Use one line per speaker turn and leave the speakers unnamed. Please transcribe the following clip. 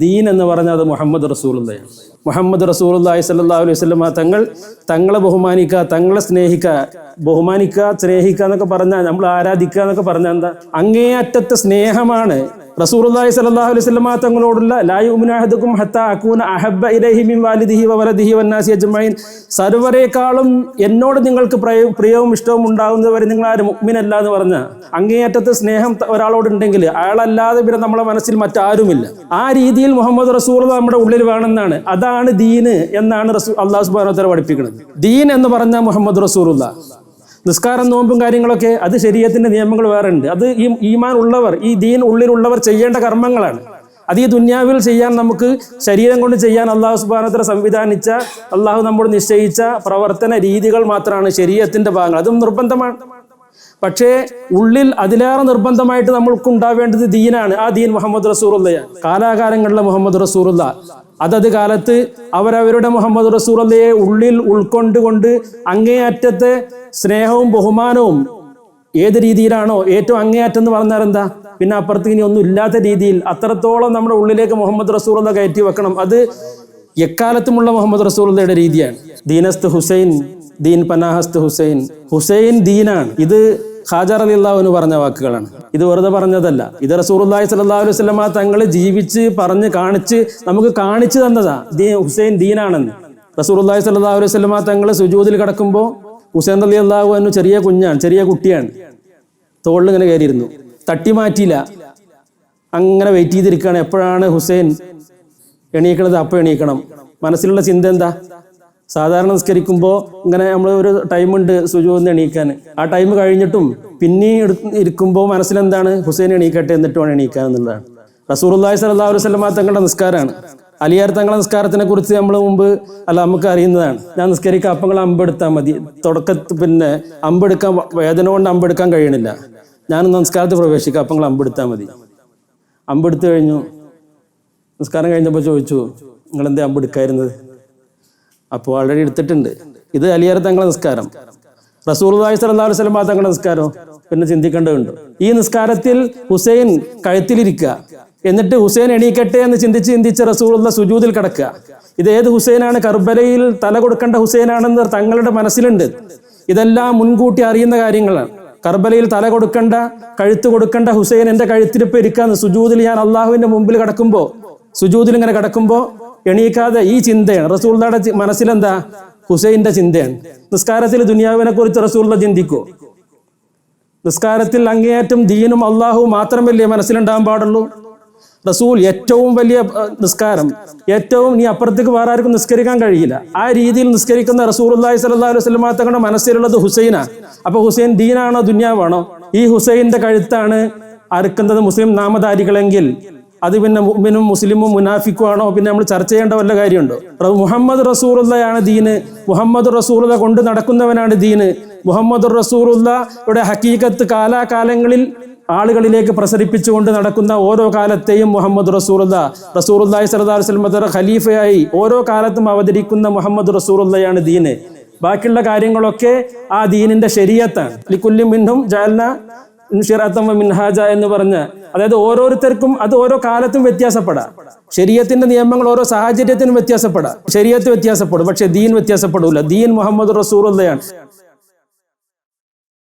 ദീൻ എന്ന് പറഞ്ഞാൽ അത് മുഹമ്മദ് റസൂലുള്ളാഹിയാണ്. മുഹമ്മദ് റസൂലുള്ളാഹി സ്വല്ലല്ലാഹു അലൈഹി വസല്ലം തങ്ങളെ ബഹുമാനിക്കുക, തങ്ങളെ സ്നേഹിക്കുക. ബഹുമാനിക്കുക, സ്നേഹിക്കുക എന്നൊക്കെ പറഞ്ഞാൽ, നമ്മൾ ആരാധിക്കുക എന്നൊക്കെ പറഞ്ഞാൽ എന്താ? അങ്ങേയറ്റത്തെ സ്നേഹമാണ് റസൂലുള്ളാഹി സ്വല്ലല്ലാഹു അലൈഹി വസല്ലം തങ്ങളോടുള്ള. ലാ യുമിനു അഹദുക്കും ഹത്താ അകൂന അഹബ്ബ ഇലൈഹി മിൻ വാലിദിഹി വവലദിഹി വന്നാസി അജ്മഈൻ. സർവ്വരെക്കാളും എന്നോട് നിങ്ങൾക്ക് പ്രിയവും ഇഷ്ടവും ഉണ്ടാകുന്നവരെ നിങ്ങൾ ആരും മുഅ്മിനല്ല എന്ന് പറഞ്ഞ അങ്ങേയറ്റത്തെ സ്നേഹം ഒരാളോടുണ്ടെങ്കിൽ അയാളല്ലാതെ പിന്നെ നമ്മളെ മനസ്സിൽ മറ്റാരുമില്ല. ആ രീതിയിൽ മുഹമ്മദ് റസൂലുള്ളാഹി നമ്മുടെ ഉള്ളിൽ വേണമെന്നാണ്. അതാണ് ദീന് എന്നാണ് അല്ലാഹു സുബ്ഹാനഹു വ തആല പഠിപ്പിക്കുന്നത്. ദീൻ എന്ന് പറഞ്ഞാൽ മുഹമ്മദ് റസൂലുള്ളാഹി. നിസ്കാരം, നോമ്പും കാര്യങ്ങളൊക്കെ അത് ശരീഅത്തിന്റെ നിയമങ്ങൾ വേറെ ഉണ്ട്. അത് ഈ ഈമാൻ ഉള്ളവർ, ഈ ദീൻ ഉള്ളിലുള്ളവർ ചെയ്യേണ്ട കർമ്മങ്ങളാണ്. അത് ഈ ദുന്യാവിൽ ചെയ്യാൻ, നമുക്ക് ശരീരം കൊണ്ട് ചെയ്യാൻ അല്ലാഹു സുബ്ഹാനഹു വ തആല സംവിധാനിച്ച, അല്ലാഹു നമ്മോട് നിശ്ചയിച്ച പ്രവർത്തന രീതികൾ മാത്രമാണ് ശരീഅത്തിന്റെ ഭാഗങ്ങൾ. അതും നിർബന്ധമാണ്. പക്ഷേ ഉള്ളിൽ അതിലേറെ നിർബന്ധമായിട്ട് നമ്മൾക്ക് ഉണ്ടാവേണ്ടത് ദീനാണ്. ആ ദീൻ മുഹമ്മദ് റസൂലുള്ളാഹിയാണ്. കാലാകാലങ്ങളിലെ മുഹമ്മദ് റസൂലുള്ളാഹി അതത് കാലത്ത് അവരവരുടെ മുഹമ്മദ് റസൂലുള്ളാഹിയെ ഉള്ളിൽ ഉൾക്കൊണ്ടുകൊണ്ട് അങ്ങേയറ്റത്തെ സ്നേഹവും ബഹുമാനവും ഏത് രീതിയിലാണോ ഏറ്റവും അങ്ങേയറ്റം എന്ന് പറഞ്ഞാൽ എന്താ, പിന്നെ അപ്പുറത്ത് ഇനി ഒന്നും ഇല്ലാത്ത രീതിയിൽ അത്രത്തോളം നമ്മുടെ ഉള്ളിലേക്ക് മുഹമ്മദ് റസൂലുള്ളാഹി കയറ്റി വെക്കണം. അത് എക്കാലത്തുമുള്ള മുഹമ്മദ് റസൂലുള്ളാഹിയുടെ രീതിയാണ്. ദീനസ്ത് ഹുസൈൻ, ദീൻ പനാഹസ്ത് ഹുസൈൻ. ഹുസൈൻ ദീനാണ്. ഇത് ഖാജ റളിയല്ലാഹു അൻഹു പറഞ്ഞ വാക്കുകളാണ്. ഇത് വെറുതെ പറഞ്ഞതല്ല. ഇത് റസൂലുള്ളാഹി സ്വല്ലല്ലാഹു അലൈഹി വസല്ലം തങ്ങൾ ജീവിച്ച് പറഞ്ഞ് കാണിച്ച് നമുക്ക് കാണിച്ചു തന്നതാ. ഹുസൈൻ ദീനാണെന്ന്. റസൂലുള്ളാഹി സ്വല്ലല്ലാഹു അലൈഹി വസല്ലം തങ്ങൾ സുജൂദിൽ കിടക്കുമ്പോൾ ഹുസൈൻ റളിയല്ലാഹു അൻഹു ചെറിയ കുഞ്ഞാണ്, ചെറിയ കുട്ടിയാണ്. തോളിൽ ഇങ്ങനെ കയറിയിരുന്നു, തട്ടി മാറ്റിയില്ല. അങ്ങനെ വെയിറ്റ് ചെയ്തിരിക്കുകയാണ്. എപ്പോഴാണ് ഹുസൈൻ എണീക്കണത് അപ്പോൾ എണീക്കണം. മനസ്സിലുള്ള ചിന്ത എന്താ? സാധാരണ നിസ്കരിക്കുമ്പോൾ ഇങ്ങനെ നമ്മൾ ഒരു ടൈമുണ്ട് സുജൂദിന് എണീക്കാൻ. ആ ടൈം കഴിഞ്ഞിട്ടും പിന്നെയും ഇരിക്കുമ്പോൾ മനസ്സിലെന്താണ്? ഹുസൈൻ എണീക്കട്ടെ എന്നിട്ട് വേണം എണീക്കാൻ എന്നുള്ളതാണ്. റസൂലുള്ളാഹി സ്വല്ലല്ലാഹു അലൈഹി വസല്ലം തങ്ങളുടെ നിസ്കാരമാണ്. അലിയാർ തങ്ങളുടെ നിസ്കാരത്തിനെ കുറിച്ച് നമ്മൾ മുമ്പ് നമുക്ക് അറിയുന്നതാണ്. ഞാൻ നിസ്കരിക്കുക, അപ്പം നിങ്ങൾ അമ്പെടുത്താൽ മതി. പിന്നെ അമ്പെടുക്കാൻ, വേദന കൊണ്ട് അമ്പെടുക്കാൻ കഴിയണില്ല, ഞാനൊന്ന് നിസ്കാരത്തിൽ പ്രവേശിക്കുക, അപ്പം നിങ്ങൾ അമ്പെടുത്താൽ മതി. അമ്പെടുത്ത് കഴിഞ്ഞു. നിസ്കാരം കഴിഞ്ഞപ്പോൾ ചോദിച്ചു, നിങ്ങൾ എന്തേ അമ്പെടുക്കായിരുന്നത്? അപ്പോൾ ആൾറെഡി എടുത്തിട്ടുണ്ട്. ഇത് അലിയാർ തങ്ങളുടെ നിസ്കാരം. റസൂലുള്ളാഹി സ്വല്ലല്ലാഹു അലൈഹി വസല്ലം തങ്ങളുടെ നിസ്കാരം പിന്നെ ചിന്തിക്കേണ്ടതുണ്ട്. ഈ നിസ്കാരത്തിൽ ഹുസൈൻ കഴുത്തിലിരിക്കുക, എന്നിട്ട് ഹുസൈൻ എണീക്കട്ടെ എന്ന് ചിന്തിച്ച് റസൂലുള്ളാഹി സുജൂദിൽ കിടക്കുക. ഇത് ഏത് ഹുസൈനാണ്? കർബലയിൽ തല കൊടുക്കേണ്ട ഹുസൈനാണെന്ന് തങ്ങളുടെ മനസ്സിലുണ്ട്. ഇതെല്ലാം മുൻകൂട്ടി അറിയുന്ന കാര്യങ്ങളാണ്. കർബലയിൽ തല കൊടുക്കേണ്ട, കഴുത്ത് കൊടുക്കേണ്ട ഹുസൈൻ എൻ്റെ കഴുത്തിലിപ്പോൾ ഇരിക്കാന്ന്. സുജൂദിൽ ഞാൻ അള്ളാഹുവിന്റെ മുമ്പിൽ കിടക്കുമ്പോൾ, സുജൂദിൽ ഇങ്ങനെ കിടക്കുമ്പോൾ എണീക്കാതെ ഈ ചിന്തയാണ് റസൂലുള്ളാഹിയുടെ മനസ്സിലെന്താ? ഹുസൈന്റെ ചിന്തയാണ്. നിസ്കാരത്തിൽ ദുനിയാവിനെ കുറിച്ച് റസൂലുള്ളാഹി ചിന്തിക്കോ? നിസ്കാരത്തിൽ അങ്ങേയറ്റം ദീനും അള്ളാഹു മാത്രമല്ലേ മനസ്സിലുണ്ടാകാൻ പാടുള്ളൂ. റസൂൽ ഏറ്റവും വലിയ നിസ്കാരം, ഏറ്റവും നീ അപ്പുറത്തേക്ക് വേറെ ആർക്കും നിസ്കരിക്കാൻ കഴിയില്ല. ആ രീതിയിൽ നിസ്കരിക്കുന്ന റസൂലുള്ളാഹി സ്വല്ലല്ലാഹു അലൈഹി വസല്ലം തങ്ങളുടെ മനസ്സിലുള്ളത് ഹുസൈനാ. അപ്പൊ ഹുസൈൻ ദീനാണോ ദുനിയാവാണോ? ഈ ഹുസൈന്റെ കഴുത്താണ് അറുക്കുന്നത് മുസ്ലിം നാമധാരികളെങ്കിൽ അത് പിന്നെ മുഅ്മിനും മുസ്ലിമും മുനാഫിക്കുമാണോ? പിന്നെ നമ്മൾ ചർച്ച ചെയ്യേണ്ട വല്ല കാര്യമുണ്ടോ? മുഹമ്മദ് റസൂലുള്ളാഹിയാണ് ദീന്. മുഹമ്മദ് റസൂലുള്ളാഹി കൊണ്ട് നടക്കുന്നവനാണ് ദീന്. മുഹമ്മദ് റസൂലുള്ളാഹിയുടെ ഹഖീഖത്ത് കാലാകാലങ്ങളിൽ ആളുകളിലേക്ക് പ്രസരിപ്പിച്ചുകൊണ്ട് നടക്കുന്ന ഓരോ കാലത്തെയും മുഹമ്മദ് റസൂലുള്ളാഹി സ്വല്ലല്ലാഹു അലൈഹി വസല്ലം ഖലീഫയായി ഓരോ കാലത്തും അവതരിക്കുന്ന മുഹമ്മദ് റസൂലുള്ളാഹിയാണ് ദീന്. ബാക്കിയുള്ള കാര്യങ്ങളൊക്കെ ആ ദീനിന്റെ ശരീഅത്താണ്. ലികുല്ലി മിൻഹും ജഅൽനാ ശിറഅത്തൻ വ മിൻഹാജ എന്ന് പറഞ്ഞ, അതായത് ഓരോരുത്തർക്കും അത് ഓരോ കാലത്തും വ്യത്യാസപ്പെടാം. ശരീഅത്തിന്റെ നിയമങ്ങൾ ഓരോ സാഹചര്യത്തിനും വ്യത്യാസപ്പെടാം. ശരീഅത്ത് വ്യത്യാസപ്പെടും, പക്ഷെ ദീൻ വ്യത്യാസപ്പെടില്ല. ദീൻ മുഹമ്മദ് റസൂലുള്ളാഹിയാണ്.